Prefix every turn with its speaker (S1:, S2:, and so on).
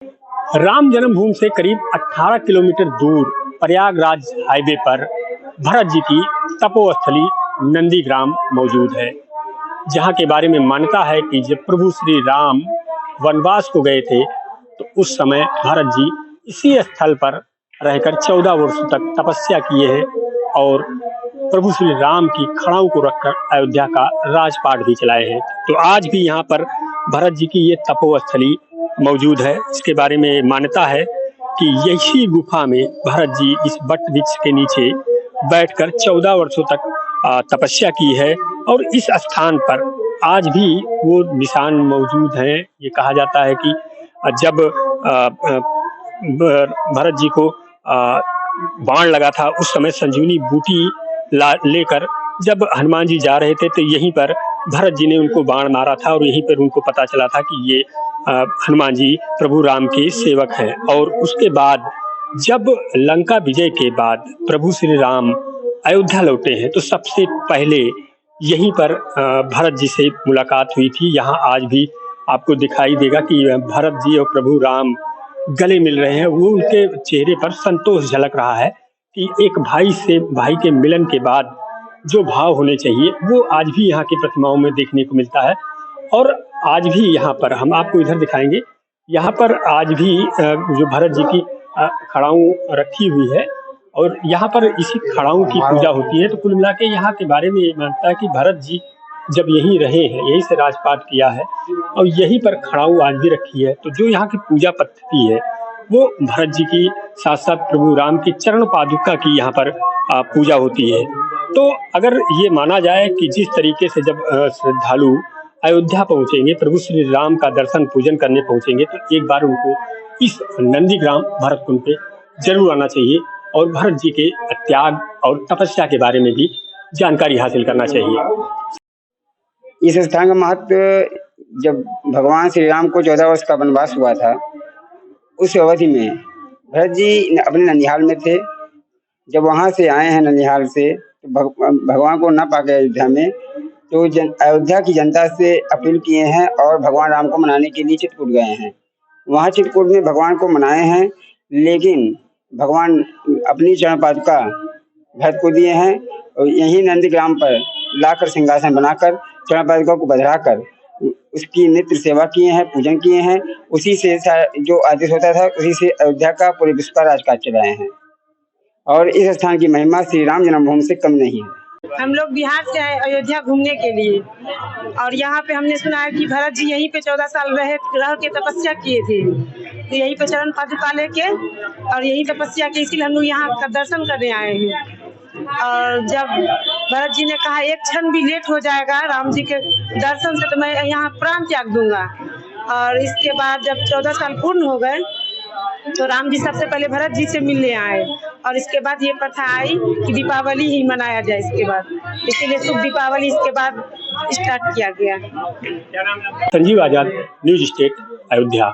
S1: राम जन्मभूमि से करीब 18 किलोमीटर दूर प्रयागराज हाईवे पर भरत जी की तपोस्थली नंदीग्राम मौजूद है, जहां के बारे में मान्यता है कि जब प्रभु श्री राम वनवास को गए थे तो उस समय भरत जी इसी स्थल पर रहकर 14 वर्षों तक तपस्या किए हैं और प्रभु श्री राम की खड़ाओं को रखकर अयोध्या का राजपाट भी चलाए हैं। तो आज भी यहाँ पर भरत जी की ये तपोस्थली मौजूद है। इसके बारे में मान्यता है कि यही गुफा में भरत जी इस वट वृक्ष के नीचे बैठकर 14 वर्षों तक तपस्या की है और इस स्थान पर आज भी वो निशान मौजूद हैं। ये कहा जाता है कि जब भरत जी को बाण लगा था उस समय संजीवनी बूटी लेकर जब हनुमान जी जा रहे थे तो यहीं पर भरत जी ने उनको बाण मारा था और यहीं पर उनको पता चला था कि ये हनुमान जी प्रभु राम के सेवक हैं। और उसके बाद जब लंका विजय के बाद प्रभु श्री राम अयोध्या लौटे हैं तो सबसे पहले यहीं पर भरत जी से मुलाकात हुई थी। यहाँ आज भी आपको दिखाई देगा कि भरत जी और प्रभु राम गले मिल रहे हैं। वो उनके चेहरे पर संतोष झलक रहा है कि एक भाई से भाई के मिलन के बाद जो भाव होने चाहिए वो आज भी यहाँ की प्रतिमाओं में देखने को मिलता है। और आज भी यहाँ पर हम आपको इधर दिखाएंगे, यहाँ पर आज भी जो भरत जी की खड़ाऊं रखी हुई है और यहाँ पर इसी खड़ाऊं की पूजा होती है। तो कुल मिला के यहाँ के बारे में ये मानता है कि भरत जी जब यहीं रहे हैं, यहीं से राजपाट किया है और यहीं पर खड़ाऊं आज भी रखी है। तो जो यहाँ की पूजा पद्धति है वो भरत जी की साथ साथ प्रभु राम की चरण पादुका की यहाँ पर पूजा होती है। तो अगर ये माना जाए कि जिस तरीके से जब श्रद्धालु अयोध्या पहुंचेंगे, प्रभु श्री राम का दर्शन पूजन करने पहुंचेंगे, तो एक बार उनको इस नंदीग्राम भरत कुंड पे जरूर आना चाहिए और भरत जी के त्याग और तपस्या के बारे में भी जानकारी हासिल करना चाहिए।
S2: इस स्थान का महत्व, जब भगवान श्री राम को 14 वर्ष का वनवास हुआ था उस अवधि में भरत जी अपने ननिहाल में थे। जब वहां से आए हैं ननिहाल से तो भगवान को न पाके अयोध्या में, तो अयोध्या की जनता से अपील किए हैं और भगवान राम को मनाने के लिए चित्रकूट गए हैं। वहाँ चित्रकूट में भगवान को मनाए हैं, लेकिन भगवान अपनी चरण पादुका भरत को दिए हैं और यही नंदीग्राम पर लाकर सिंहासन बनाकर चरण पादुका को बधराकर उसकी नित्य सेवा किए हैं, पूजन किए हैं। उसी से जो आदेश होता था उसी से अयोध्या का पूरे विश्व का राजकाज चलाए हैं और इस स्थान की महिमा श्री राम जन्मभूमि से कम नहीं है।
S3: हम लोग बिहार से आए अयोध्या घूमने के लिए और यहाँ पे हमने सुना है कि भरत जी यहीं पे 14 साल रह के तपस्या किए थे। तो यहीं पे चरण पादुका लेके और यहीं तपस्या की, इसीलिए हम लोग यहाँ का दर्शन करने आए हैं। और जब भरत जी ने कहा एक क्षण भी लेट हो जाएगा राम जी के दर्शन से तो मैं यहाँ प्राण त्याग दूंगा। और इसके बाद जब 14 साल पूर्ण हो गए तो राम जी सबसे पहले भरत जी से मिलने आए और इसके बाद ये प्रथा आई कि दीपावली ही मनाया जाए इसके बाद, इसीलिए शुभ दीपावली इसके बाद स्टार्ट किया गया।
S1: संजीव आजाद, न्यूज स्टेट, अयोध्या।